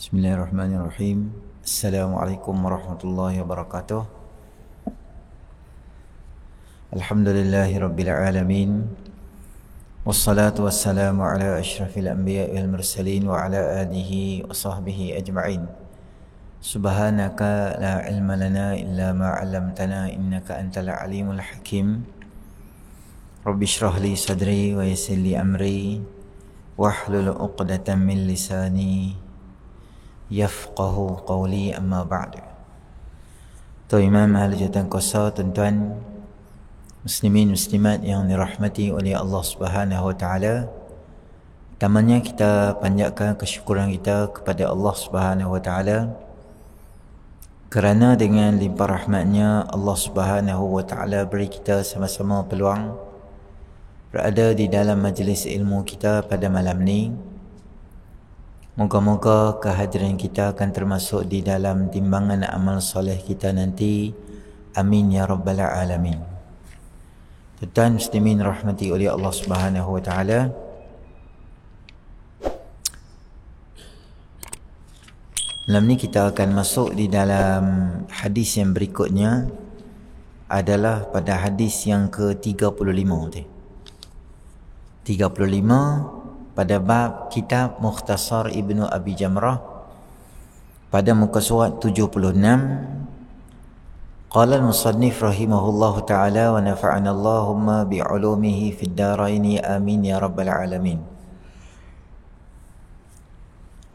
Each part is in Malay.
Bismillahirrahmanirrahim. Assalamualaikum warahmatullahi wabarakatuh. Alhamdulillahi rabbil alamin. Wassalatu wassalamu ala asyrafil anbiya'i wal mursalin wa ala alihi wa sahbihi ajma'in. Subhanaka la ilma lana illa ma 'allamtana innaka antal alimul hakim. Rabbi shrah li sadri wa yassir li amri wahlul 'uqdatam min lisani yafqahu qawli, amma ba'du. Tuan Imam Ahli Jawatan Kuasa, tuan-tuan muslimin muslimat yang dirahmati oleh Allah Subhanahu wa taala. Pertamanya kita panjatkan kesyukuran kita kepada Allah Subhanahu wa taala kerana dengan limpah rahmatnya Allah Subhanahu wa taala beri kita sama-sama peluang berada di dalam majlis ilmu kita pada malam ni. Moga-moga kehadiran kita akan termasuk di dalam timbangan amal soleh kita nanti. Amin ya rabbal alamin. Tuan muslimin rahmati oleh Allah Subhanahu wa taala. Malam ni kita akan masuk di dalam hadis yang berikutnya, adalah pada hadis yang ke-35 tu. 35 pada bab kitab Mukhtasar Ibnu Abi Jamrah pada muka surat 76. Qala al-musannif rahimahullahu ta'ala wa nafa'ana Allahumma bi'ulumihi fid daraini amin ya rabbal alamin.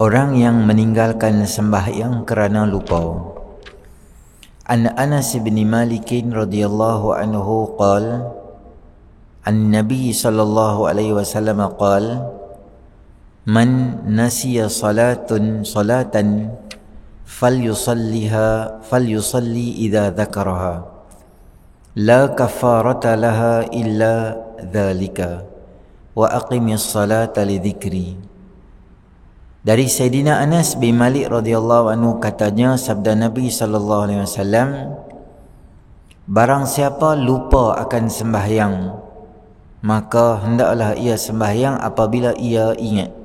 Orang yang meninggalkan sembahyang kerana lupa. An Anas bin Malik radhiyallahu anhu qala an Nabi sallallahu alaihi wasallam qala man nasiya salatan falyusalli idza dzakaraha la kafarata laha illa dzalika wa aqimis salata li dzikri. Dari Sayyidina Anas bin Malik radhiyallahu anhu katanya, sabda Nabi sallallahu alaihi wasallam, barang siapa lupa akan sembahyang, maka hendaklah ia sembahyang apabila ia ingat.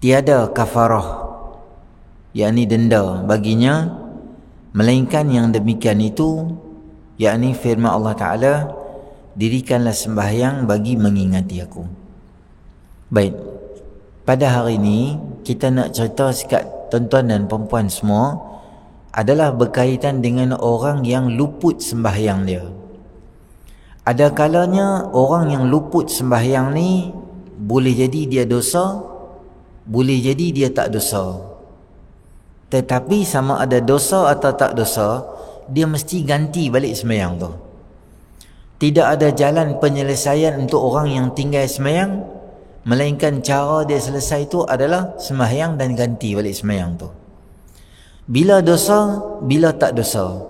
Tiada kafarah, yakni denda baginya, melainkan yang demikian itu, yakni firman Allah Ta'ala, dirikanlah sembahyang bagi mengingati aku. Baik, pada hari ini kita nak cerita sikit tuan-tuan dan perempuan semua, adalah berkaitan dengan orang yang luput sembahyang dia. Ada kalanya orang yang luput sembahyang ni boleh jadi dia dosa, boleh jadi dia tak dosa. Tetapi sama ada dosa atau tak dosa, dia mesti ganti balik sembahyang tu. Tidak ada jalan penyelesaian untuk orang yang tinggal sembahyang, melainkan cara dia selesai itu adalah sembahyang dan ganti balik sembahyang tu. Bila dosa, bila tak dosa.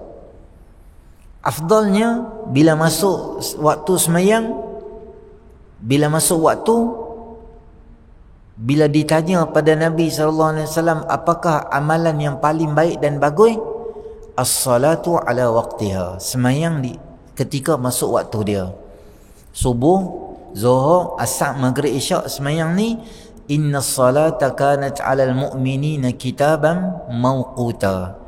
Afdalnya bila masuk waktu sembahyang, bila masuk waktu, bila ditanya pada Nabi SAW apakah amalan yang paling baik dan bagus, as-salatu ala waqtiha, sembahyang di ketika masuk waktu dia. Subuh, zuhur, asar, maghrib, isyak, sembahyang ni, inna salata kanat ala al-mu'minina kitaban mawquta.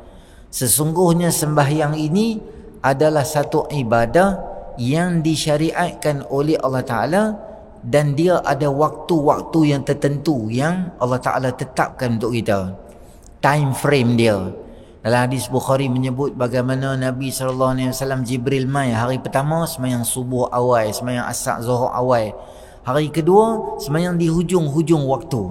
Sesungguhnya sembahyang ini adalah satu ibadah yang disyariatkan oleh Allah Ta'ala, dan dia ada waktu-waktu yang tertentu yang Allah Ta'ala tetapkan untuk kita, time frame dia. Dalam hadis Bukhari menyebut bagaimana Nabi SAW Jibril mai hari pertama sembahyang subuh awal, sembahyang asar zuhur awal. Hari kedua sembahyang di hujung-hujung waktu.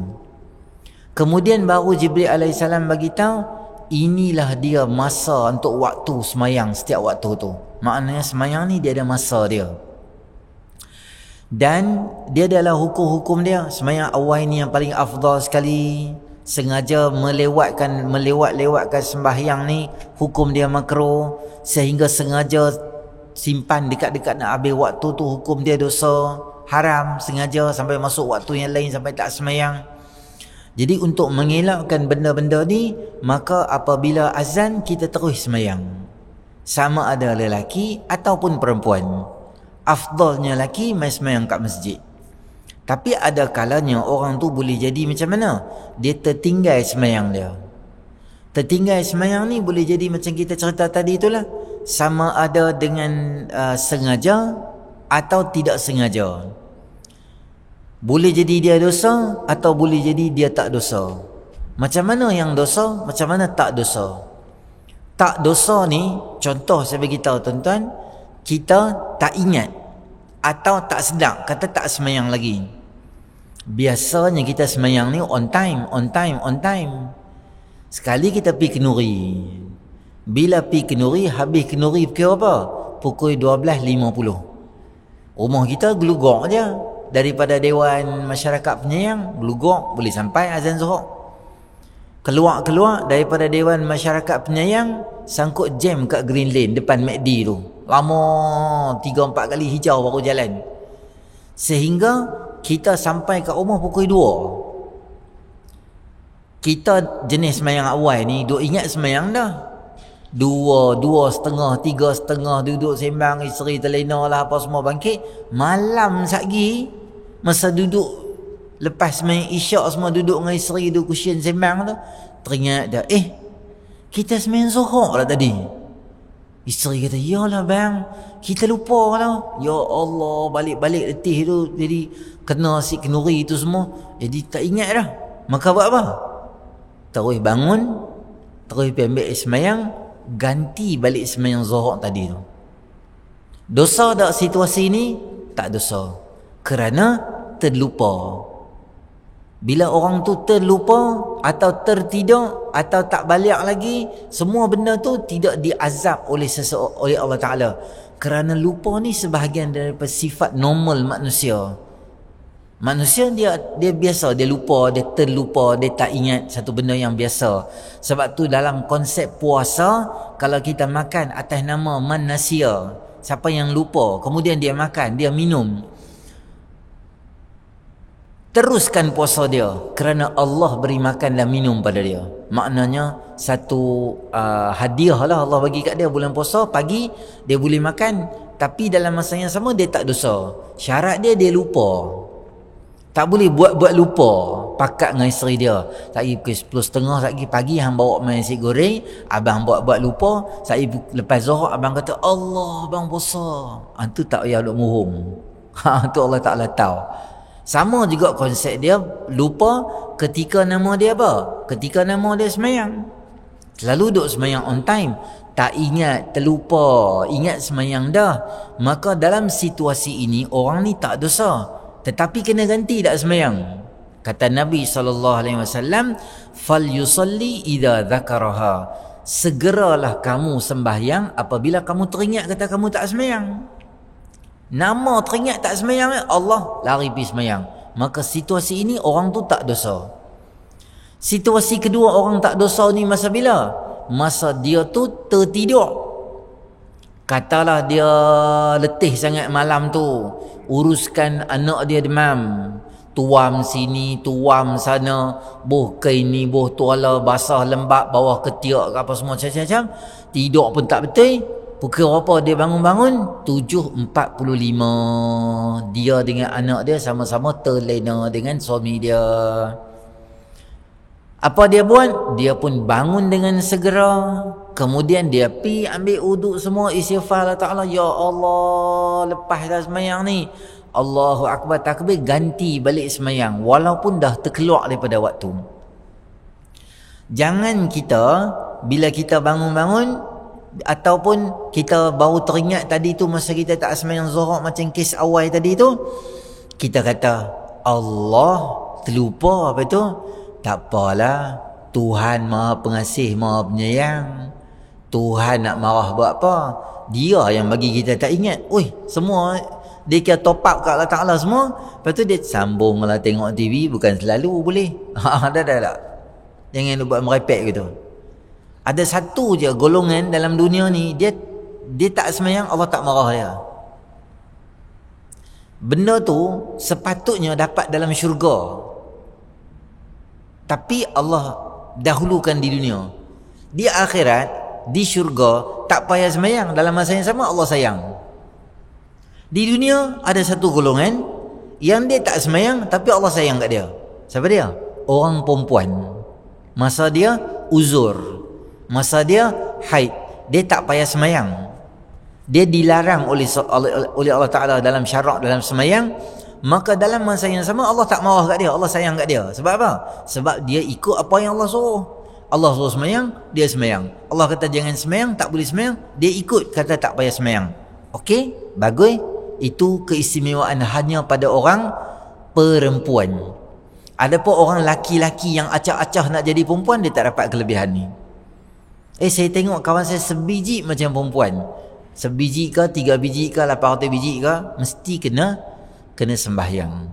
Kemudian baru Jibril AS bagi tahu, inilah dia masa untuk waktu sembahyang setiap waktu tu. Maknanya sembahyang ni dia ada masa dia. Dan dia adalah hukum-hukum dia. Sembahyang awal ni yang paling afdal sekali. Sengaja melewatkan sembahyang ni, hukum dia makruh. Sehingga sengaja simpan dekat-dekat nak habis waktu tu, hukum dia dosa, haram. Sengaja sampai masuk waktu yang lain sampai tak sembahyang. Jadi untuk mengelakkan benda-benda ni, maka apabila azan kita terus sembahyang, sama ada lelaki ataupun perempuan. Afdalnya lelaki mai sembahyang kat masjid. Tapi ada kalanya orang tu boleh jadi macam mana? Dia tertinggal semayang dia. Tertinggal semayang ni boleh jadi macam kita cerita tadi itulah. Sama ada dengan sengaja atau tidak sengaja. Boleh jadi dia dosa atau boleh jadi dia tak dosa. Macam mana yang dosa, macam mana tak dosa. Tak dosa ni, contoh saya bagi tahu tuan-tuan, kita tak ingat atau tak sedar, kata tak semayang lagi. Biasanya kita semayang ni on time. Sekali kita pergi kenuri. Bila pergi kenuri, habis kenuri pukul apa? Pukul 12.50. Rumah kita gelugak je. Daripada Dewan Masyarakat Penyayang, gelugak boleh sampai azan Zuhur. Keluar daripada Dewan Masyarakat Penyayang, sangkut jam kat Green Lane depan McD tu. Lama 3-4 kali hijau baru jalan. Sehingga kita sampai kat rumah pukul 2. Kita jenis semayang awal ni duk ingat semayang dah. 2.30, 3.30 duduk sembang, isteri terlena lah apa semua bangkit. Malam satgi masa duduk lepas semayang isyak semua duduk dengan isteri duduk kusyen sembang tu, teringat dah, kita semayang Zuhur lah tadi. Isteri kata, yalah bang, kita lupa lah. Ya Allah, balik-balik letih tu, jadi kena si kenuri tu semua, jadi tak ingat dah. Maka buat apa? Terus bangun, terus pergi ambil semayang, ganti balik semayang Zuhur tadi tu. Dosa tak situasi ni? Tak dosa, kerana terlupa. Bila orang tu terlupa atau tertidur atau tak balik lagi, semua benda tu tidak diazab oleh oleh Allah Ta'ala. Kerana lupa ni sebahagian daripada sifat normal manusia. Manusia dia biasa, dia lupa, dia terlupa, dia tak ingat satu benda yang biasa. Sebab tu dalam konsep puasa, kalau kita makan atas nama man nasiya, siapa yang lupa, kemudian dia makan, dia minum, teruskan puasa dia, kerana Allah beri makan dan minum pada dia. Maknanya satu hadiah lah Allah bagi kat dia bulan puasa. Pagi dia boleh makan, tapi dalam masa yang sama dia tak dosa. Syarat dia lupa. Tak boleh buat lupa. Pakat dengan isteri dia, saya pukul 10.30 lagi pagi hang bawa main nasi goreng, abang buat lupa. Saya lepas Zuhur abang kata, Allah abang puasa. Itu tak payah duk mohong. Tu Allah Ta'ala tahu. Sama juga konsep dia, lupa ketika nama dia apa? Ketika nama dia semayang. Selalu duduk semayang on time, tak ingat, terlupa, ingat semayang dah. Maka dalam situasi ini orang ni tak dosa, tetapi kena ganti tak semayang. Kata Nabi SAW, "Falyusalli idza dzakaraha." Segeralah kamu sembahyang apabila kamu teringat kata kamu tak semayang. Nama teringat tak semayang, Allah lari pergi semayang. Maka situasi ini orang tu tak dosa. Situasi kedua orang tak dosa ni masa bila? Masa dia tu tertidur. Katalah dia letih sangat malam tu, uruskan anak dia demam, tuam sini, tuam sana, boh kain ni, boh tuala basah lembab, bawah ketiak apa semua macam-macam. Tidur pun tak betul. Pukul apa dia bangun-bangun? 7.45. Dia dengan anak dia sama-sama terlena dengan suami dia. Apa dia buat? Dia pun bangun dengan segera. Kemudian dia pi ambil uduk semua, istighfar Allah Ta'ala. Ya Allah, lepas dah semayang ni, Allahu Akbar, takbir, ganti balik semayang. Walaupun dah terkeluar daripada waktu. Jangan kita, bila kita bangun-bangun, ataupun kita baru teringat tadi tu masa kita tak semayang Zuhur macam kes awal tadi tu, kita kata Allah terlupa, apa tu? Tak apalah, Tuhan Maha Pengasih, Maha Penyayang. Tuhan nak marah buat apa? Dia yang bagi kita tak ingat. Semua dia kira top up kat Allah Ta'ala semua. Lepas tu dia sambung lah tengok TV. Bukan selalu boleh. Dah. Jangan buat merepek gitu. Ada satu je golongan dalam dunia ni, dia tak semayang, Allah tak marah dia. Benda tu sepatutnya dapat dalam syurga, tapi Allah dahulukan di dunia. Di akhirat, di syurga, tak payah semayang, dalam masa yang sama Allah sayang. Di dunia ada satu golongan, Yang dia tak semayang tapi Allah sayang kat dia. Siapa dia? Orang perempuan. Masa dia uzur, masa dia haid, dia tak payah semayang. Dia dilarang oleh Allah Ta'ala dalam syarak, dalam semayang. Maka dalam masa yang sama Allah tak marah kat dia, Allah sayang kat dia. Sebab apa? Sebab dia ikut apa yang Allah suruh. Allah suruh semayang, dia semayang. Allah kata jangan semayang, tak boleh semayang, dia ikut kata tak payah semayang. Okey, bagus. Itu keistimewaan hanya pada orang perempuan. Adapun orang laki-laki yang acah-acah nak jadi perempuan, dia tak dapat kelebihan ni. Saya tengok kawan saya sebiji macam perempuan. Sebiji ke, 3 biji ke, 800 biji ke, mesti kena sembahyang.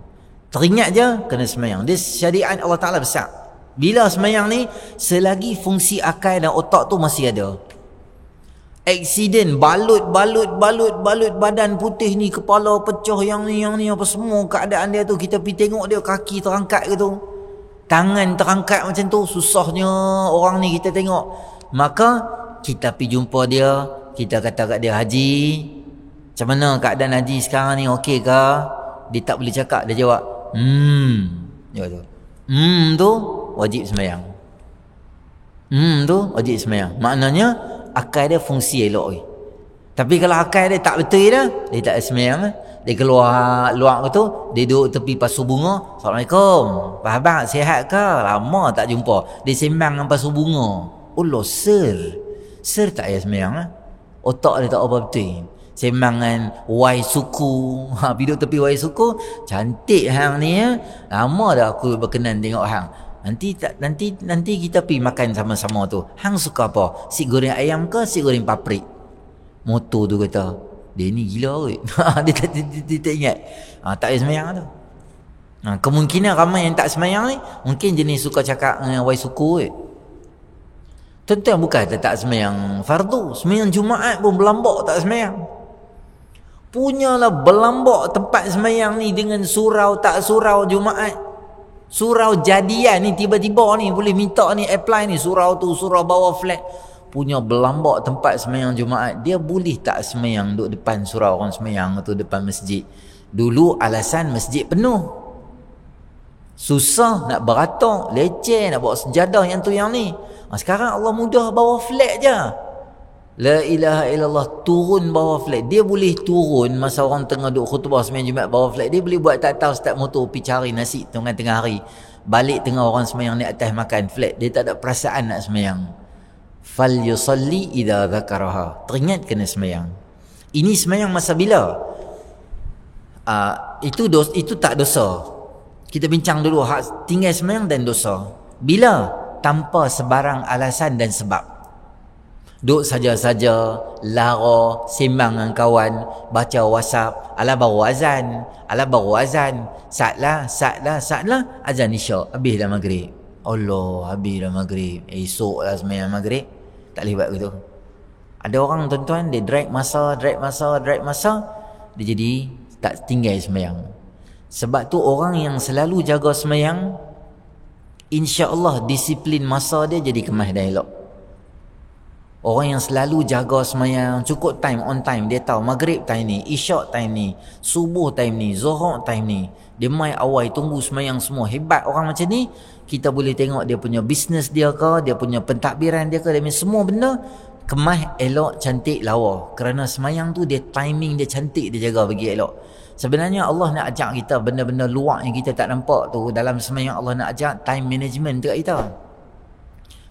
Teringat je kena sembahyang. Dia syariat Allah Ta'ala besar. Bila sembahyang ni, selagi fungsi akal dan otak tu masih ada. Aksiden balut badan putih ni, kepala pecah, yang ni apa semua keadaan dia tu, kita pergi tengok dia kaki terangkat ke tu, tangan terangkat macam tu, susahnya orang ni kita tengok. Maka kita pergi jumpa dia, kita kata kat dia, Haji, macam mana keadaan Haji sekarang ni, okey ke? Dia tak boleh cakap, dia jawab dia tu tu wajib sembahyang. Tu wajib sembahyang. Maknanya akal dia fungsi elok. Tapi kalau akal dia tak betul dah, dia tak sembahyang. Dia keluar luar tu, dia duduk tepi pasu bunga. Assalamualaikum, Pak Abang sihat ke? Lama tak jumpa. Dia sembang dengan pasu bunga. Allah, sir tak payah sembahyang lah. Otak dia tak apa betul. Sembangan wai suku, duduk tepi wai suku, cantik hang ni ya. Lama dah aku berkenan tengok hang. Nanti kita pergi makan sama-sama tu. Hang suka apa? Si goreng ayam ke si goreng paprik? Motor tu kata, dia ni gila kot. dia tak ingat. Tak payah sembahyang tu. Kemungkinan ramai yang tak sembahyang ni mungkin jenis suka cakap dengan wai suku kot. Tuan-tuan bukan tak sembahyang fardu, sembahyang Jumaat pun berlambak tak sembahyang. Punyalah berlambak tempat sembahyang ni dengan surau tak surau Jumaat. Surau jadian ni tiba-tiba ni boleh minta ni apply ni, surau tu surau bawah flat. Punya berlambak tempat sembahyang Jumaat, dia boleh tak sembahyang duduk depan surau orang sembahyang atau depan masjid. Dulu alasan masjid penuh, susah nak beratok, leceh nak bawa sejadah yang tu yang ni. Sekarang Allah mudah, bawa flat je. La ilaha illallah, turun bawah flat. Dia boleh turun masa orang tengah duduk khutbah sembahyang Jumaat bawah flat. Dia boleh buat tak tahu start motor pergi cari nasi tengah hari. Balik tengah orang sembahyang ni atas makan flat. Dia tak ada perasaan nak sembahyang. Fal yusalli idza dzakaraha. Teringat kena sembahyang. Ini sembahyang masa bila? Itu tak dosa. Kita bincang dulu hak tinggal sembahyang dan dosa. Bila? Tanpa sebarang alasan dan sebab. Duk saja-saja, lara, sembang dengan kawan, baca WhatsApp, ala baru azan, saatlah, azan isyak, habis dah maghrib. Allah, habis dah maghrib. Esok lah sembahyang maghrib. Tak boleh buat begitu. Ada orang tuan-tuan, dia drag masa, dia jadi tak tinggal sembahyang. Sebab tu orang yang selalu jaga sembahyang, insya-Allah disiplin masa dia jadi kemas dan elok. Orang yang selalu jaga sembahyang, cukup time, on time, dia tahu maghrib time ni, isyak time ni, subuh time ni, zuhur time ni, dia mai awal tunggu sembahyang semua. Hebat orang macam ni. Kita boleh tengok dia punya bisnes dia ke, dia punya pentadbiran dia ke, dia punya semua benda kemas, elok, cantik, lawa. Kerana sembahyang tu dia timing dia cantik, dia jaga bagi elok. Sebenarnya Allah nak ajak kita benda-benda luar yang kita tak nampak tu. Dalam sembahyang Allah nak ajak time management dekat kita,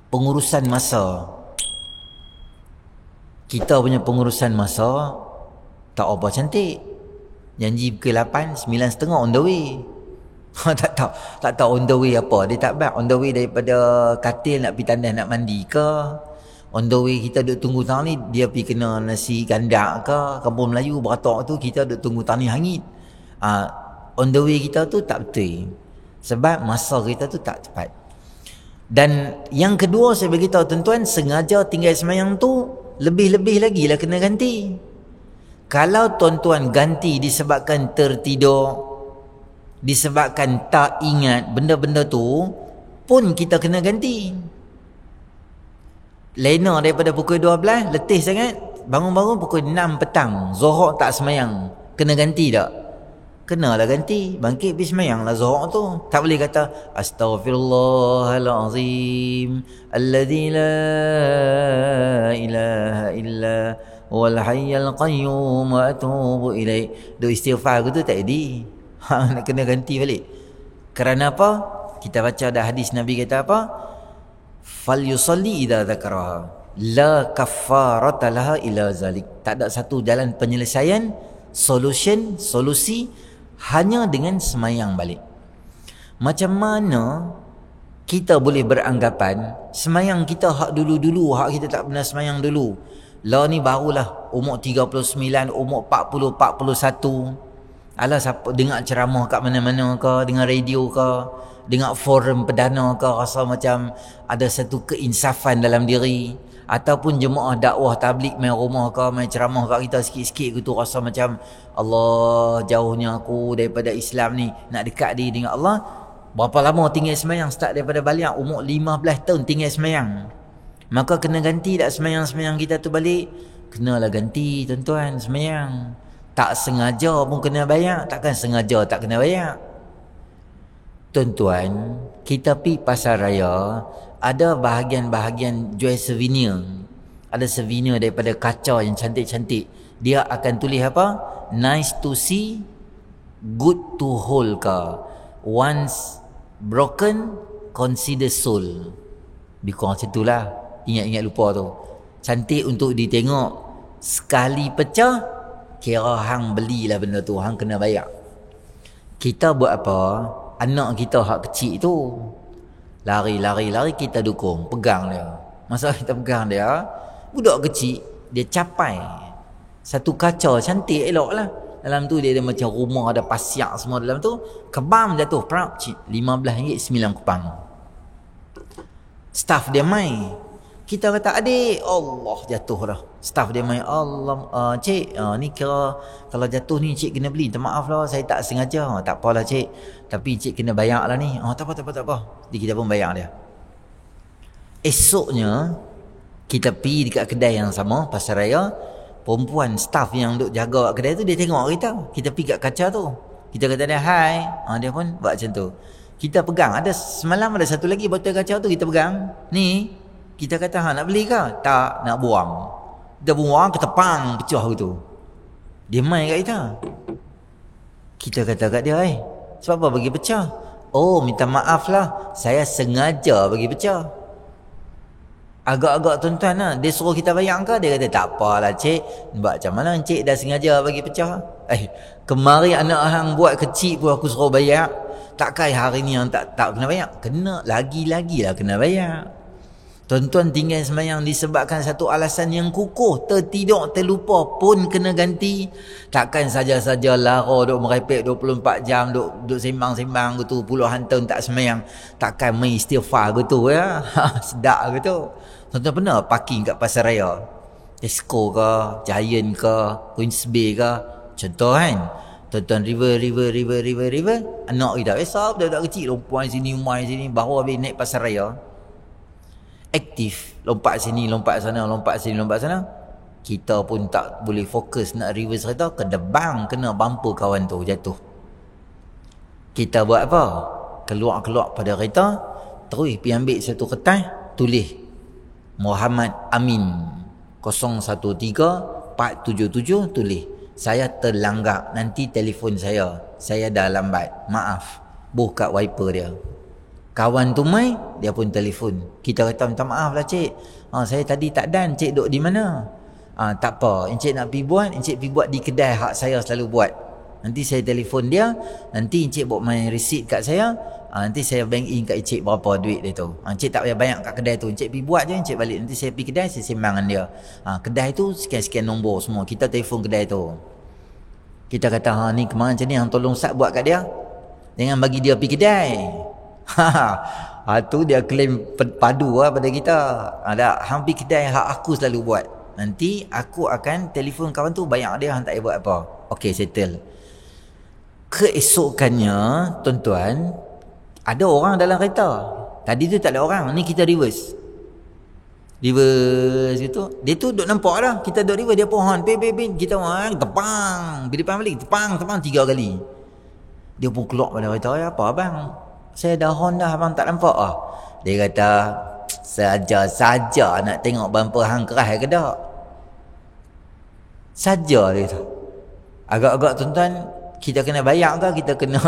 pengurusan masa. Kita punya pengurusan masa tak apa cantik. Janji pukul 8, 9.30 on the way. tak tahu on the way apa. Dia tak bak on the way daripada katil nak pergi tandas nak mandi ke. On the way kita duduk tunggu tang ni, dia pergi kena nasi gandak ke, kampung Melayu beratok tu, kita duduk tunggu tang ni hangit. On the way kita tu tak betul. Sebab masa kita tu tak tepat. Dan yang kedua saya beritahu tuan-tuan, sengaja tinggal sembahyang tu lebih-lebih lagi lah kena ganti. Kalau tuan-tuan ganti disebabkan tertidur, disebabkan tak ingat benda-benda tu, pun kita kena ganti. Lena daripada pukul 12, letih sangat, bangun-bangun pukul 6 petang, Zuhur tak sembahyang, kena ganti tak? kenalah ganti. Bangkit pergi semayang lah Zuhur tu. Tak boleh kata Astaghfirullahalazim alladzi la ilaha illa wal hayyul qayyum wa atubu ilaih. Duk istighfar tu tak jadi. Nak kena ganti balik. Kerana apa? Kita baca ada hadis Nabi kata apa? Fal yusalli idza dzakaraha la kaffarata laha illa zalik. Tak ada satu jalan penyelesaian, solusi hanya dengan semayang balik. Macam mana kita boleh beranggapan semayang kita hak dulu-dulu, hak kita tak pernah semayang dulu. Lah ni barulah umur 39, umur 40, 41. Alah siapa dengar ceramah kat mana-mana ke, dengar radio ke, dengar forum perdana ke, rasa macam ada satu keinsafan dalam diri. Ataupun jemaah dakwah tabligh main rumah ke, main ceramah kat kita sikit-sikit gitu, rasa macam Allah jauhnya aku daripada Islam ni, nak dekat diri dengan Allah. Berapa lama tinggal semayang? Start daripada balik umur 15 tahun tinggal semayang. Maka kena ganti tak semayang-semayang kita tu balik? Kenalah ganti tuan-tuan semayang. Tak sengaja pun kena bayar, takkan sengaja tak kena bayar. Tuan-tuan, kita pergi pasar raya, ada bahagian-bahagian jual souvenir. Ada souvenir daripada kaca yang cantik-cantik. Dia akan tulis apa? Nice to see, good to hold ka. Once broken, consider sold. Lebih kurang macam itulah. Ingat-ingat lupa tu. Cantik untuk ditengok. Sekali pecah, kira hang belilah benda tu, hang kena bayar. Kita buat apa? Anak kita hak kecil tu lari kita dukung, pegang dia. Masa kita pegang dia, budak kecil dia capai satu kaca cantik elok lah. Dalam tu dia ada macam rumah, ada pasiak semua dalam tu. Kebam jatuh, prap, RM15 9 kupang. Staff dia mai. Kita kata adik, Allah jatuh dah. Staff dia main, Allah, cik, ni kira kalau jatuh ni cik kena beli. Minta maaf lah, saya tak sengaja. Tak apalah cik, tapi cik kena bayar lah ni. Tak apa. Jadi kita pun bayar dia. Esoknya kita pergi dekat kedai yang sama, pasar raya. Perempuan staff yang duk jaga kedai tu, dia tengok kita. Kita pergi kat kaca tu, kita kata dia hai. Dia pun buat macam tu. Kita pegang. Ada semalam ada satu lagi botol kaca tu kita pegang. Ni kita kata, nak beli ke? Tak, nak buang. Kita buang, ketepang, pecah gitu. Dia main kat kita. Kita kata kat dia, sebab apa bagi pecah? Oh, minta maaf lah, saya sengaja bagi pecah. Agak-agak tuan-tuan lah. Dia suruh kita bayar ke? Dia kata, tak apalah cik. Buat macam mana cik dah sengaja bagi pecah? Kemari anak hang buat kecil pun aku suruh bayar. Takkan hari ni yang tak kena bayar? Kena, lagi-lagi lah kena bayar. Tuan-tuan tinggal semayang disebabkan satu alasan yang kukuh, tertidur, terlupa pun kena ganti. Takkan saja-saja lara duk merepek 24 jam, duk sembang-sembang gitu, puluhan tahun tak semayang. Takkan main istighfar gitu ya. Sedap gitu. Tuan-tuan pernah parking kat pasar raya? Tesco ke, Giant ke, Queens Bay ke? Contoh kan. Tuan-tuan river. Anak kita, besar budak kecil, lompat sini, umai sini, baru habis naik pasar raya. Aktif, lompat sini, lompat sana, lompat sini, lompat sana. Kita pun tak boleh fokus nak reverse kereta, kedebang kena bumper kawan tu, jatuh. Kita buat apa? Keluar pada kereta, terus pergi ambil satu kertas, tulis Muhammad Amin 013477, tulis saya terlanggar, nanti telefon saya dah lambat, maaf. Buka wiper dia. Kawan tu mai, dia pun telefon. Kita kata, minta maaf lah cik, saya tadi tak dan, cik duduk di mana? Tak apa, encik nak pergi buat, encik pergi buat di kedai hak saya selalu buat. Nanti saya telefon dia, nanti encik bawa main receipt kat saya, nanti saya bank in kat encik berapa duit dia tu. Encik tak payah banyak kat kedai tu, encik pergi buat je, encik balik. Nanti saya pergi kedai, saya sembang dengan dia. Kedai tu sekian-sekian nombor semua, kita telefon kedai tu. Kita kata, ni kemarin macam ni, hang tolong Ustaz buat kat dia, jangan bagi dia pergi kedai. Tu dia claim padu pada kita. Ada hang pergi kedai hak aku selalu buat, nanti aku akan telefon kawan tu, bayar dia, hang tak payah buat apa. Okey, settle. Keesokannya tuan-tuan, ada orang dalam kereta. Tadi tu tak ada orang, ni kita reverse gitu. Dia tu duk nampak dah kita duk reverse, dia pohon pin kita orang tepang, bila depan balik tepang 3 kali. Dia pun keluar pada kata, apa abang? Saya dah Honda, abang tak nampak ah? Dia kata, saja nak tengok bumper hang keras ke tak? Saja dia kata. Agak-agak tuan-tuan, kita kena bayar ke? Kita kena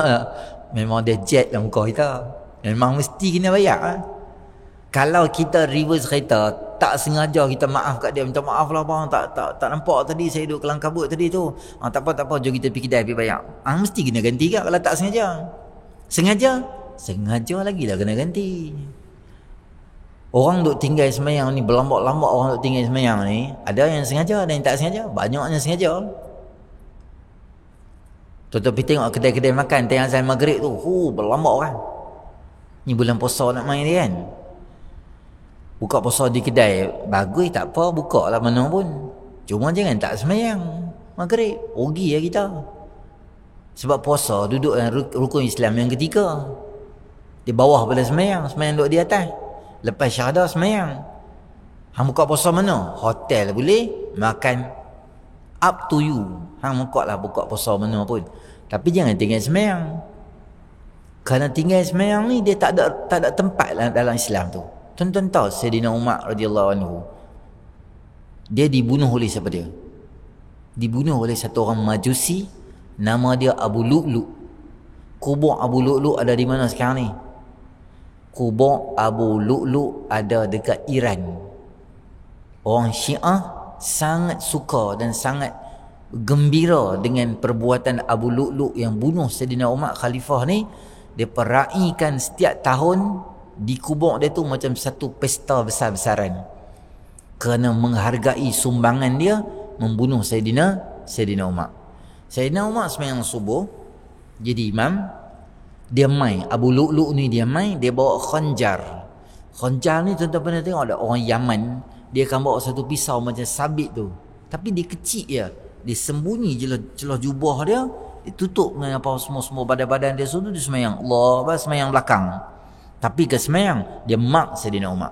memang dia jet dalam muka kita. Memang mesti kena bayar lah. Kalau kita reverse kereta, tak sengaja kita maaf kat dia, minta maaf lah bang, tak nampak tadi saya duduk kelang kabut tadi tu. Tak apa, jom kita pergi kedai pergi bayar. Mesti kena ganti ke kalau tak sengaja. Sengaja lagi lah kena ganti. Orang duk tinggal semayang ni, berlambak-lambak orang duk tinggal semayang ni, ada yang sengaja, ada yang tak sengaja. Banyaknya sengaja. Tuan-tuan pergi tengok kedai-kedai makan tengah azan maghrib tu, berlambak orang. Ni bulan puasa nak main dia kan. Buka puasa di kedai, bagus tak apa, buka lah mana pun. Cuma jangan tak semayang maghrib, rugi lah kita. Sebab puasa duduk dalam rukun Islam yang ketiga. Di bawah pada semayang duduk di atas. Lepas syahadah semayang. Hang buka puasa mana? Hotel boleh, makan up to you. Hang buka lah buka puasa mana pun. Tapi jangan tinggal semayang. Kerana tinggal semayang ni dia tak ada tempat dalam Islam tu. Tuan-tuan tahu Sayyidina Umar radhiyallahu anhu, dia dibunuh oleh siapa dia? Dibunuh oleh satu orang Majusi, nama dia Abu Lu'lu'. Kubur Abu Lu'lu' ada di mana sekarang ni? Kubur Abu Lu'lu' ada dekat Iran. Orang Syiah sangat suka dan sangat gembira dengan perbuatan Abu Lu'lu' yang bunuh Sayyidina Umar khalifah ni. Dia peraikan setiap tahun di kubur dia tu macam satu pesta besar-besaran, kerana menghargai sumbangan dia membunuh Sayyidina Umar. Sayyidina Umar sembahyang subuh jadi imam, dia main Abu Lu'lu' ni, dia bawa khanjar. Khanjar ni tuan-tuan pernah tengok ada orang Yaman, dia akan bawa satu pisau macam sabit tu, tapi dia kecil je, dia sembunyi celah jubah dia, dia tutup dengan apa semua badan-badan dia, dia sembahyang Allah, sembahyang belakang. Tapi ke semayang, dia mak Sayyidina Umar.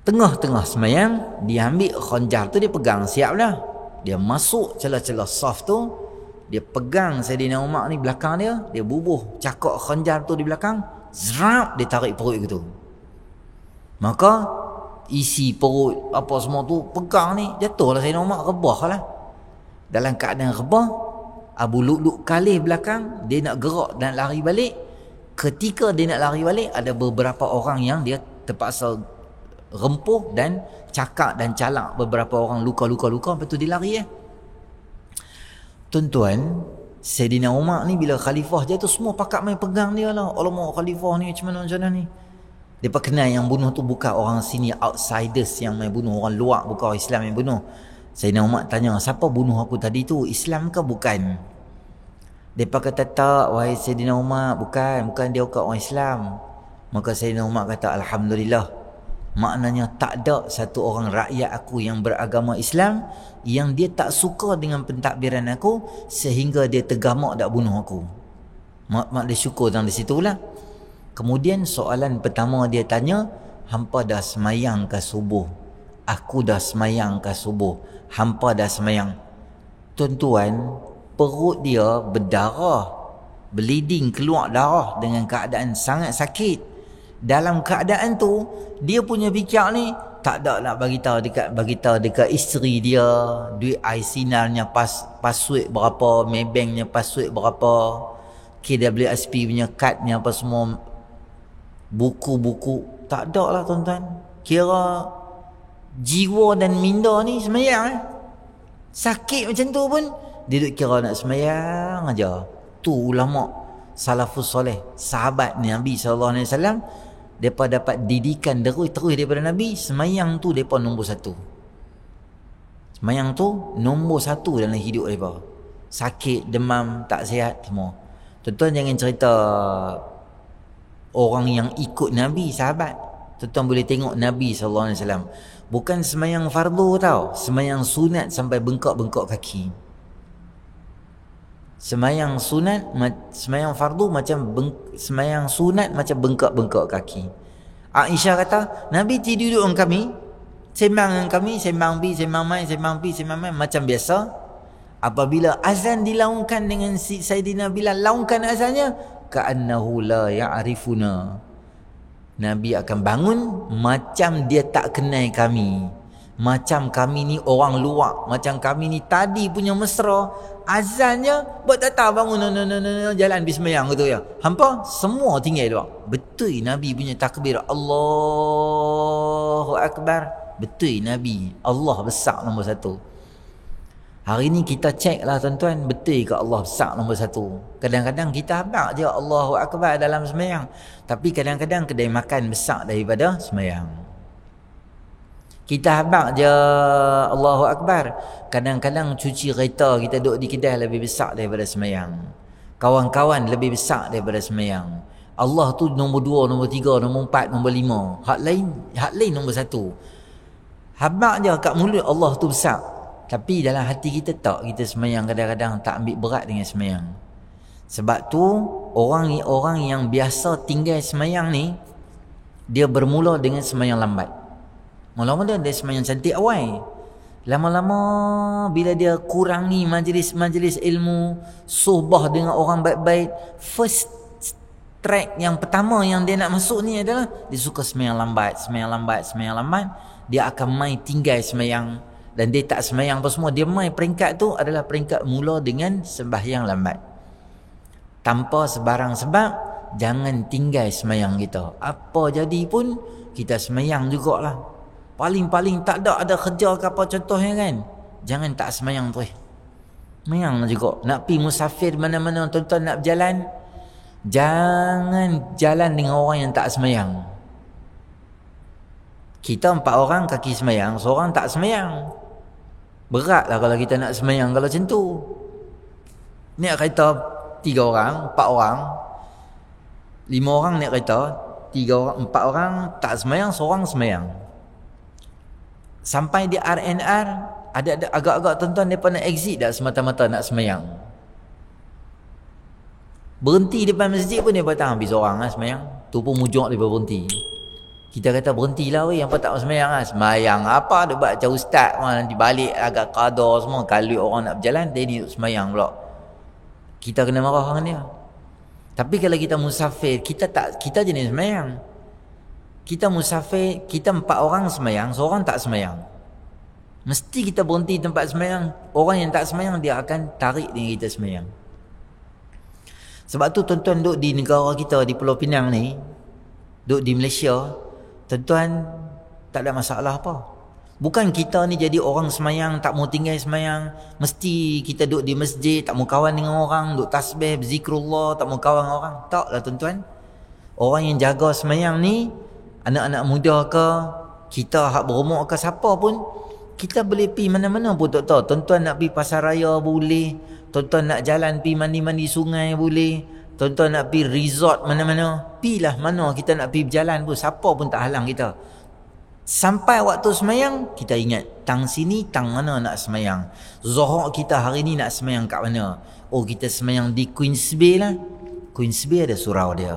Tengah-tengah semayang, dia ambil khanjar tu, dia pegang, siap dah. Dia masuk celah-celah saf tu, dia pegang Sayyidina Umar ni belakang dia bubuh cakok khanjar tu di belakang, zrap, dia tarik perut gitu. Maka isi perut apa semua tu pegang ni, jatuhlah Sayyidina Umar, rebah lah. Dalam keadaan rebah, Abu Lu'lu' kalih belakang, dia nak gerak dan lari balik. Ketika dia nak lari balik, ada beberapa orang yang dia terpaksa rempuh dan cakap dan calak beberapa orang, luka-luka, lepas tu dia lari . Tuan-tuan, Sayyidina Umar ni bila khalifah jatuh, semua pakat main pegang dia lah. Alamak, khalifah ni macam mana ni. Dia kenal yang bunuh tu bukan orang sini, outsiders yang main bunuh, orang luar, bukan orang Islam yang bunuh. Sayyidina Umar tanya, siapa bunuh aku tadi tu, Islam ke bukan? Mereka kata tak, wahai Sayyidina Umar, bukan dia bukan orang Islam. Maka Sayyidina Umar kata, Alhamdulillah, maknanya tak ada satu orang rakyat aku yang beragama Islam yang dia tak suka dengan pentadbiran aku sehingga dia tergamak nak bunuh aku. Mak dia syukur dalam situ lah. Kemudian soalan pertama dia tanya, hampa dah semayang ke subuh? Aku dah semayang ke subuh? Hampa dah semayang? Tuan-tuan, perut dia berdarah, bleeding, keluar darah dengan keadaan sangat sakit. Dalam keadaan tu, dia punya fikir ni tak ada nak bagi tahu dekat isteri dia, duit iSinarnya password berapa, Maybanknya password berapa, KWSP punya cardnya apa semua, buku-buku, tak ada lah tuan-tuan. Kira jiwa dan minda ni semayang sakit macam tu pun dia duk kira nak semayang aja. Tu ulama salafus soleh, sahabat Nabi SAW, mereka dapat didikan terus daripada Nabi. Semayang tu mereka nombor satu. Semayang tu nombor satu dalam hidup mereka. Sakit, demam, tak sihat semua. Tuan-tuan jangan cerita orang yang ikut Nabi, sahabat. Tuan-tuan boleh tengok Nabi SAW bukan semayang fardu tau, semayang sunat sampai bengkak-bengkak kaki. Semayang fardu macam semayang sunat macam bengkak-bengkak kaki. Aisyah kata, Nabi tidur dengan kami, sembang dengan kami, sembang bi, sembang mai, macam biasa. Apabila azan dilaungkan dengan Sayyidina Bilal, laungkan azannya, ka'annahu la ya'rifuna. Nabi akan bangun macam dia tak kenal kami. Macam kami ni orang luar, macam kami ni tadi punya mesra, azannya buat tak tahu bangun jalan pergi sembahyang gitu ya. Hampa semua tinggal doa. Betul Nabi punya takbir Allahu Akbar. Betul Nabi. Allah besar nombor satu. Hari ni kita cek lah tuan-tuan, betul ke Allah besar nombor satu? Kadang-kadang kita habaq je Allahu Akbar dalam sembahyang, tapi kadang-kadang kedai makan besar daripada sembahyang. Kita habaq je Allahu Akbar, kadang-kadang cuci kereta kita duduk di kedai lebih besar daripada sembahyang. Kawan-kawan lebih besar daripada sembahyang. Allah tu nombor 2, nombor 3, nombor 4, nombor 5. Hak lain nombor 1. Habaq je kat mulut Allah tu besar, tapi dalam hati kita tak, kita sembahyang kadang-kadang tak ambil berat dengan sembahyang. Sebab tu orang yang biasa tinggal sembahyang ni, dia bermula dengan sembahyang lambat. Mula-mula dia sembahyang cantik awal. Lama-lama bila dia kurangi majlis-majlis ilmu, suhbah dengan orang baik-baik, first track yang pertama yang dia nak masuk ni adalah dia suka sembahyang lambat. Dia akan main tinggal sembahyang, dan dia tak sembahyang apa semua. Dia main peringkat tu adalah peringkat mula dengan sembahyang lambat. Tanpa sebarang sebab, jangan tinggal sembahyang kita. Apa jadi pun kita sembahyang jugalah. Paling-paling tak ada kerja ke apa contohnya kan, jangan tak sembahyang terus. Sembahyang juga. Nak pergi musafir mana-mana tuan-tuan, nak berjalan, jangan jalan dengan orang yang tak sembahyang. Kita 4 orang kaki sembahyang, seorang tak sembahyang. Beratlah kalau kita nak sembahyang kalau macam tu. Naik kereta 3 orang, 4 orang, 5 orang naik kereta, 3 orang, 4 orang tak sembahyang, seorang sembahyang. Sampai di RNR, ada agak-agak tuan-tuan mereka nak exit dah semata-mata nak sembahyang. Berhenti depan masjid pun mereka tak habis orang lah sembahyang. Tu pun mujur mereka berhenti. Kita kata berhentilah weh, apa tak sembahyang lah. Sembahyang apa, dia buat macam ustaz, nanti balik agak qada semua. Kalau orang nak berjalan, dia ni sembahyang pula. Kita kena marah dengan dia. Tapi kalau kita musafir, kita jenis sembahyang. Kita musafir, kita 4 orang sembahyang, seorang tak sembahyang. Mesti kita berhenti tempat sembahyang. Orang yang tak sembahyang, dia akan tarik dengan kita sembahyang. Sebab tu tuan-tuan duduk di negara kita, di Pulau Pinang ni, duduk di Malaysia, tuan-tuan tak ada masalah apa. Bukan kita ni jadi orang sembahyang, tak mau tinggal sembahyang, mesti kita duduk di masjid, tak mau kawan dengan orang, duduk tasbih, berzikrullah, tak mau kawan dengan orang. Taklah tuan-tuan. Orang yang jaga sembahyang ni, anak-anak muda ke, kita hak berumur ke, siapa pun, kita boleh pergi mana-mana pun tak tahu. Tuan-tuan nak pergi pasar raya boleh, tuan-tuan nak jalan pergi mandi-mandi sungai boleh, tuan-tuan nak pergi resort mana-mana, pilah mana kita nak pergi berjalan pun, siapa pun tak halang kita. Sampai waktu semayang, kita ingat tang sini, tang mana nak semayang. Zuhur kita hari ni nak semayang kat mana? Oh, kita semayang di Queens Bay lah. Queens Bay ada surau dia.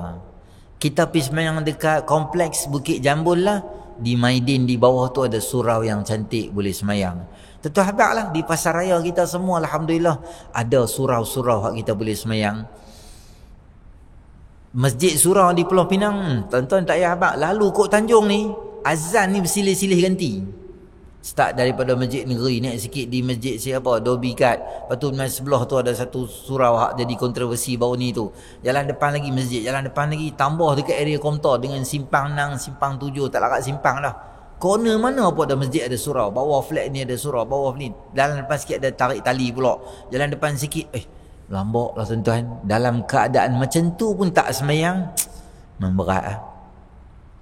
Kita pergi semayang dekat kompleks Bukit Jambul lah. Di Maidin di bawah tu ada surau yang cantik, boleh semayang. Tentu habaq lah, di pasar raya kita semua alhamdulillah ada surau-surau yang kita boleh semayang. Masjid surau di Pulau Pinang, tuan-tuan tak payah habaq. Lalu Kok Tanjung ni, azan ni bersilih-silih ganti. Start daripada masjid negeri, naik sikit di masjid siapa, Dobi Kat. Lepas tu sebelah tu ada satu surau hak jadi kontroversi baru ni tu. Jalan depan lagi masjid, jalan depan lagi, tambah dekat area Komtar dengan simpang 6, simpang 7, tak larat simpang dah. Corner mana pun ada masjid, ada surau. Bawah flat ni ada surau, bawah ni. Jalan depan sikit ada tarik tali pula. Jalan depan sikit, lambak lah tuan-tuan. Dalam keadaan macam tu pun tak semayang, memberat lah.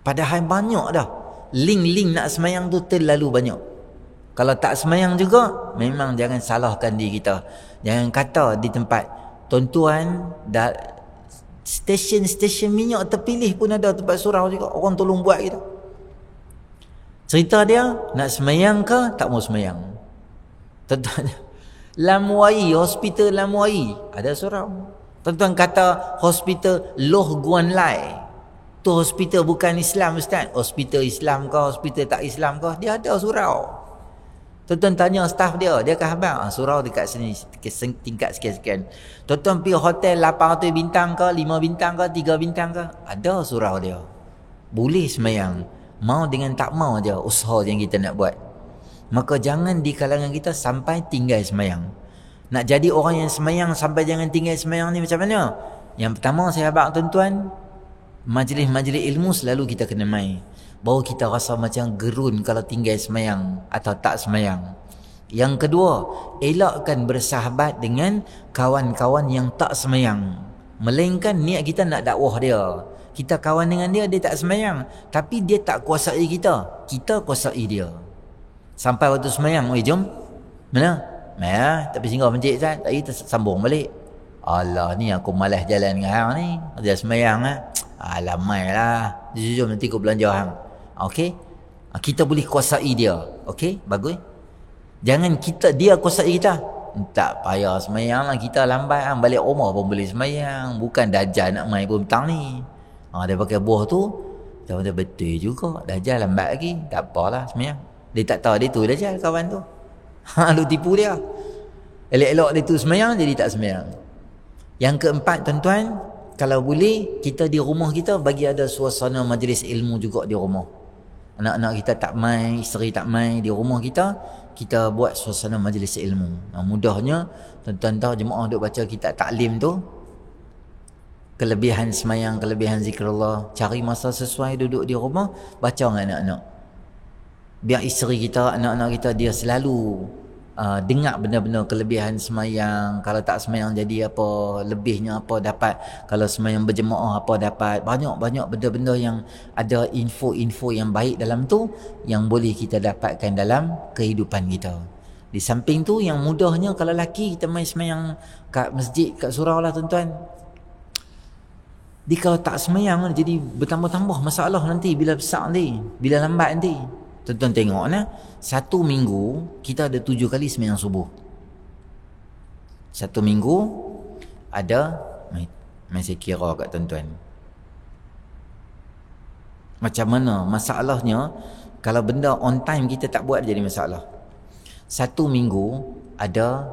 Padahal banyak dah. Link-link nak semayang tu terlalu banyak. Kalau tak semayang juga, memang jangan salahkan diri kita. Jangan kata di tempat tuan-tuan, stesen-stesen minyak terpilih pun ada tempat surau juga. Orang tolong buat kita. Cerita dia, nak semayang ke tak mau semayang. Tuan-tuan, Lamuai, hospital Lamuai ada surau. Tuan-tuan kata hospital Loh Guan Lai, tu hospital bukan Islam ustaz. Hospital Islam ke, hospital tak Islam ke, dia ada surau. Tuan-tuan tanya staff dia akan habang surau dekat sini tingkat sekian-sekian. Tuan-tuan pergi hotel 800 bintang ke, 5 bintang ke, 3 bintang ke, ada surau dia. Boleh semayang. Mau dengan tak mau je usaha yang kita nak buat. Maka jangan di kalangan kita sampai tinggal semayang. Nak jadi orang yang semayang sampai jangan tinggal semayang ni macam mana? Yang pertama saya abang tuan-tuan, majlis-majlis ilmu selalu kita kena mai. Baru kita rasa macam gerun kalau tinggal semayang atau tak semayang. Yang kedua, elakkan bersahabat dengan kawan-kawan yang tak semayang. Melainkan niat kita nak dakwah dia. Kita kawan dengan dia, dia tak semayang. Tapi dia tak kuasai kita. Kita kuasai dia. Sampai waktu semayang, jom. Mana? Mana? Tapi singgah masjid Ustaz. Tak kita sambung balik. Alah, ni aku malas jalan dengan hang ni. Dia semayang lah. Alah, mai lah. Jom nanti aku belanja hang. Okey? Kita boleh kuasai dia. Okey? Bagus. Jangan dia kuasai kita. Tak payah semayang lah. Kita lambat hang. Balik rumah pun boleh semayang. Bukan dajal nak main pun petang ni. Dia pakai buah tu. Dia betul juga. Dajal lambat lagi. Tak apalah semayang. Dia tak tahu dia tu dajal kawan tu. Lu tipu dia. Elok-elok dia tu semayang, jadi tak semayang. Yang keempat tuan-tuan, kalau boleh kita di rumah kita bagi ada suasana majlis ilmu juga di rumah. Anak-anak kita tak mai, isteri tak mai, di rumah kita buat suasana majlis ilmu. Mudahnya tuan-tuan tahu jemaah duk baca kitab taklim tu, kelebihan semayang, kelebihan zikrullah. Cari masa sesuai duduk di rumah, baca dengan anak-anak. Biar isteri kita, anak-anak kita dia selalu dengar benda-benda kelebihan semayang. Kalau tak semayang jadi apa, lebihnya apa dapat. Kalau semayang berjemaah apa dapat. Banyak-banyak benda-benda yang ada info-info yang baik dalam tu, yang boleh kita dapatkan dalam kehidupan kita. Di samping tu yang mudahnya kalau laki kita main semayang kat masjid, kat surau lah tuan-tuan. Dia kalau tak semayang jadi bertambah-tambah masalah nanti bila besar nanti, bila lambat nanti. Tuan-tuan tengok lah, 1 minggu kita ada 7 kali semayang subuh. 1 minggu ada, saya kira kat tuan-tuan. Macam mana masalahnya kalau benda on time kita tak buat jadi masalah. 1 minggu ada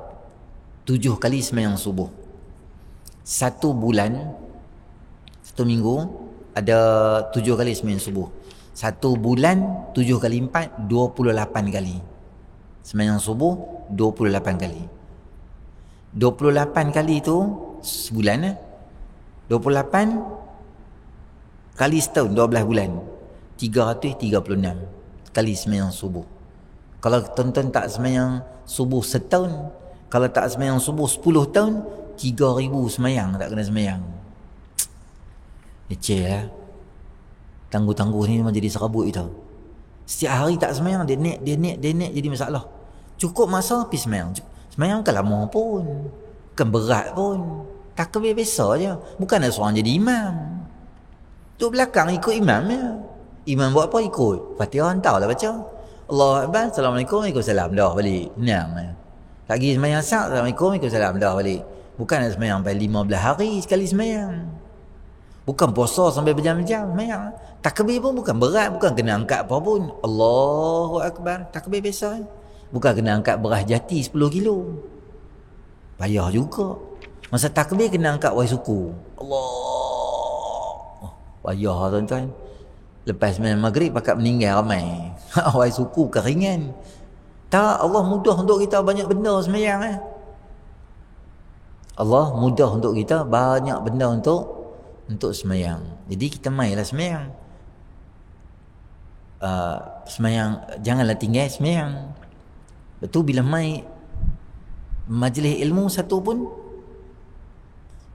7 kali semayang subuh. 1 bulan, 1 minggu ada 7 kali semayang subuh. 1 bulan 7 kali 4 28 kali. Semayang subuh 28 kali. 28 kali tu sebulan 28 kali setahun 12 bulan. 336 kali semayang subuh. Kalau tuan-tuan tak semayang subuh setahun, kalau tak semayang subuh 10 tahun, 3000 semayang tak kena semayang. Leceh lah. Tangguh-tangguh ni memang jadi serabut kita. Setiap hari tak semayang, dia naik jadi masalah. Cukup masa pergi semayang. Semayang kan lama pun, kan berat pun, takbir biasa je. Bukan ada seorang jadi imam. Tu belakang ikut imam ya. Imam buat apa ikut. Fatihah hantar lah baca. Allahu Akbar, Assalamualaikum, Waalaikumsalam, dah balik. Senang ya. Tak pergi semayang asar, Assalamualaikum, Waalaikumsalam, dah balik. Bukan ada semayang sampai 15 hari sekali semayang. Bukan puasa sampai berjam-jam semayang. Takbir pun bukan berat, bukan kena angkat apa pun. Allahu Akbar, takbir biasa. Bukan kena angkat beras jati 10 kilo. Payah juga. Masa takbir kena angkat wai suku. Allah. Payah tuan-tuan. Lepas sembahyang maghrib pakat meninggal ramai. Wai suku bukan ringan. Tak, Allah mudah untuk kita banyak benda sembahyang Allah mudah untuk kita banyak benda untuk sembahyang. Jadi kita mainlah sembahyang. Sembahyang janganlah tinggal sembahyang. Betul bila mai majlis ilmu satu pun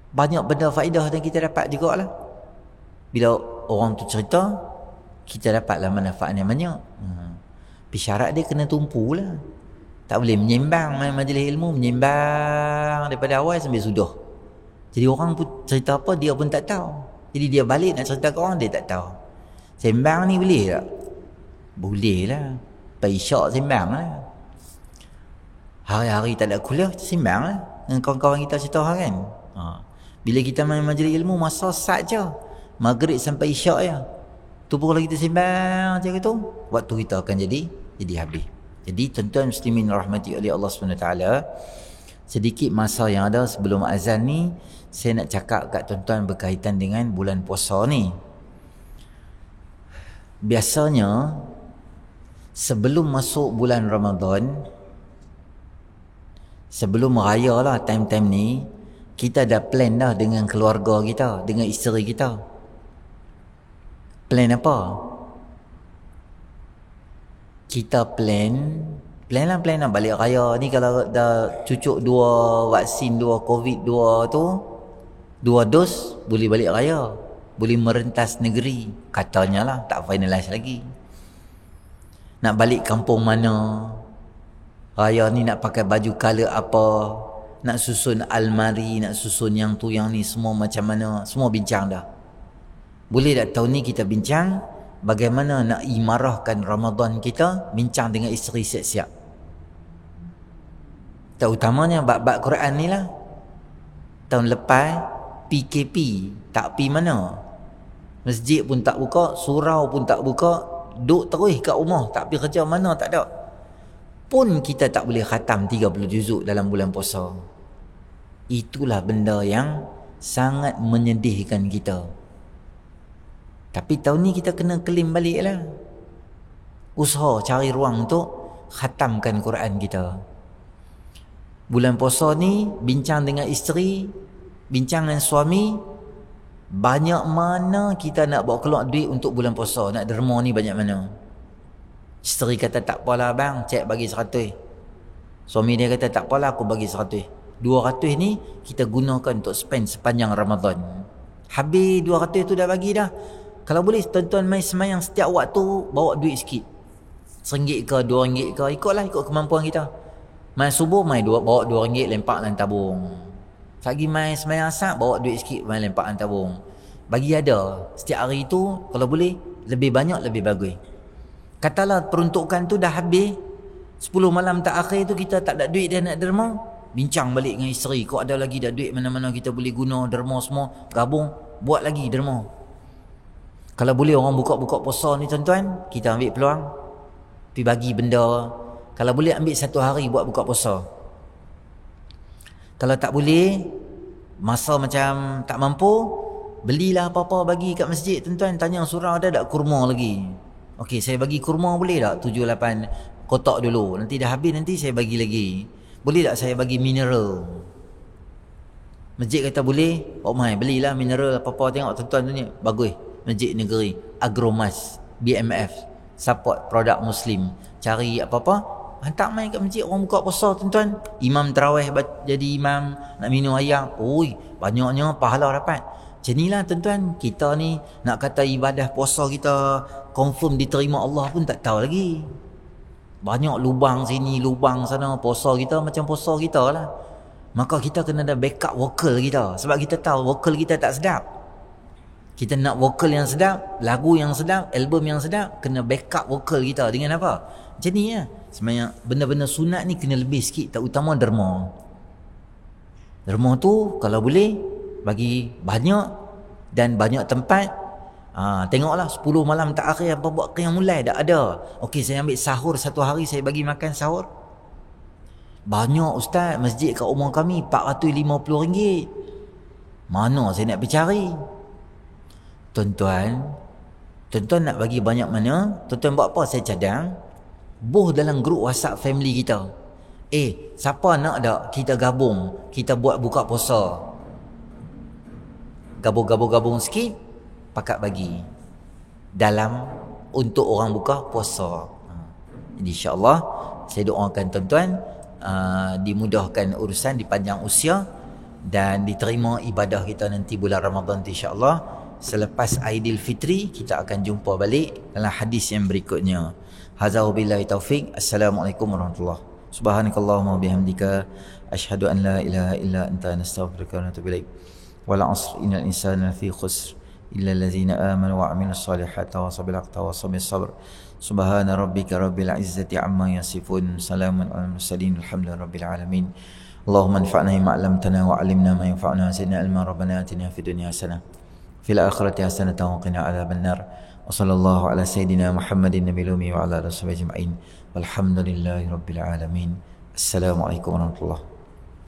banyak benda faedah yang kita dapat jugalah. Bila orang tu cerita, kita dapatlah manfaat yang banyak. Tapi syarat dia kena tumpu lah. Tak boleh menyembang main majlis ilmu, menyembang daripada awal sampai sudah. Jadi orang pun cerita apa dia pun tak tahu. Jadi dia balik nak cerita ke orang, dia tak tahu. Sembang ni boleh tak? Boleh lah. Lepas isyak sembang lah. Hari-hari tak ada kuliah, sembang lah dengan kawan-kawan kita cerita kan. Bila kita main majlis ilmu, masa sat je, maghrib sampai isyak je. Tu pun kalau kita sembang macam itu, waktu kita akan jadi habis. Jadi tuan-tuan muslimin rahmati oleh Allah SWT, sedikit masa yang ada sebelum azan ni, saya nak cakap kat tuan-tuan berkaitan dengan bulan puasa ni. Biasanya sebelum masuk bulan Ramadan, sebelum raya lah, time-time ni kita dah plan dah dengan keluarga kita, dengan isteri kita. Plan apa? Kita plan lah balik raya ni. Kalau dah cucuk 2 vaksin, 2 COVID, 2 tu, 2 dos, boleh balik raya, boleh merentas negeri katanya lah, tak finalize lagi. Nak balik kampung mana, raya ni nak pakai baju color apa, nak susun almari, nak susun yang tu yang ni, semua macam mana, semua bincang dah. Boleh tak tahun ni kita bincang bagaimana nak imarahkan Ramadan kita, bincang dengan isteri siap-siap. Terutamanya bab-bab Quran ni lah. Tahun lepas PKP, tak pi mana, masjid pun tak buka, surau pun tak buka, duduk terus kat rumah, tak pergi kerja mana, tak ada. Pun kita tak boleh khatam 30 juzuk dalam bulan puasa. Itulah benda yang sangat menyedihkan kita. Tapi tahun ni kita kena claim balik lah. Usaha cari ruang untuk khatamkan Quran kita. Bulan puasa ni bincang dengan isteri, bincang dengan suami, banyak mana kita nak bawa keluar duit untuk bulan puasa, nak derma ni banyak mana. Isteri kata tak apalah bang, cek bagi 100. Suami dia kata tak apalah, aku bagi 100. 200 ni kita gunakan untuk spend sepanjang Ramadan. Habis 200 tu dah bagi dah. Kalau boleh tuan-tuan mai semayang setiap waktu, bawa duit sikit, RM1 ke RM2 ke, ikutlah, ikut kemampuan kita. Mai subuh mai bawa RM2 lempak dalam tabung. Pagi mai semayang asar, bawa duit sikit, mai lempak dalam tabung. Bagi ada setiap hari tu, kalau boleh lebih banyak lebih bagus. Katalah peruntukan tu dah habis, 10 malam tak akhir tu kita tak ada duit dah nak derma, bincang balik dengan isteri, kau ada lagi dah duit mana-mana kita boleh guna derma semua, gabung buat lagi derma. Kalau boleh orang buka-buka puasa ni tuan-tuan, kita ambil peluang pergi bagi benda. Kalau boleh ambil 1 hari buat buka puasa. Kalau tak boleh, masa macam tak mampu, belilah apa-apa bagi kat masjid tuan-tuan. Tanya surau ada tak kurma lagi. Okey, saya bagi kurma boleh tak 7-8 kotak dulu, nanti dah habis nanti saya bagi lagi. Boleh tak saya bagi mineral? Masjid kata boleh. Oh mai, belilah mineral apa-apa, tengok tuan-tuan tu ni bagus. Masjid Negeri Agromas BMF support produk Muslim. Cari apa-apa, hantar mai kat masjid, orang buka puasa tuan-tuan. Imam tarawih jadi imam, nak minum ayam, oi banyaknya pahala dapat. Macam inilah tuan-tuan, kita ni nak kata ibadah puasa kita confirm diterima Allah pun tak tahu lagi. Banyak lubang sini, lubang sana, puasa kita macam puasa kita lah. Maka kita kena ada backup vokal kita, sebab kita tahu vokal kita tak sedap. Kita nak vokal yang sedap, lagu yang sedap, album yang sedap, kena backup vokal kita dengan apa? Macam ni ya. Sebenarnya benda-benda sunat ni kena lebih sikit, terutama derma. Derma tu kalau boleh bagi banyak dan banyak tempat. Tengoklah 10 malam tak akhir apa buat qiyam mulai tak ada. Okey, saya ambil sahur 1 hari, saya bagi makan sahur. Banyak ustaz, masjid kat rumah kami RM450. Mana saya nak pergi cari? Tuan-tuan nak bagi banyak mana? Tuan-tuan buat apa? Saya cadang boh dalam grup WhatsApp family kita. Siapa nak tak kita gabung, kita buat buka puasa. Gabung sikit, pakat bagi dalam untuk orang buka puasa. Jadi insya-Allah saya doakan tuan-tuan dimudahkan urusan, dipanjang usia dan diterima ibadah kita nanti bulan Ramadan insya-Allah. Selepas Aidilfitri kita akan jumpa balik dalam hadis yang berikutnya. Hadza billahi taufik. Assalamualaikum warahmatullahi. Subhanakallahumma bihamdika asyhadu an la ilaha illa anta nastaghfiruka wa natubu ilaik. Wal 'asr innal insana lafi khusr illa allazina amanu wa 'amilus solihati wa sabil haqqi wa sabil sabr. Subhana rabbika rabbil izzati amma yasifun. Salamun alal mursalin. Alhamdulillahi rabbil alamin. Allahumma anfa'na bima 'allamtana wa 'allimna ma yanfa'una. Zidna ilma rabbana atina fid dunya hasanah fil akhirati hasanatan wa qina adzabannar. Wa sallallahu ala sayyidina Muhammadin nabiyil ummi wa ala alihi washabbihi ajma'in. Walhamdulillahi rabbil alamin. Assalamualaikum warahmatullahi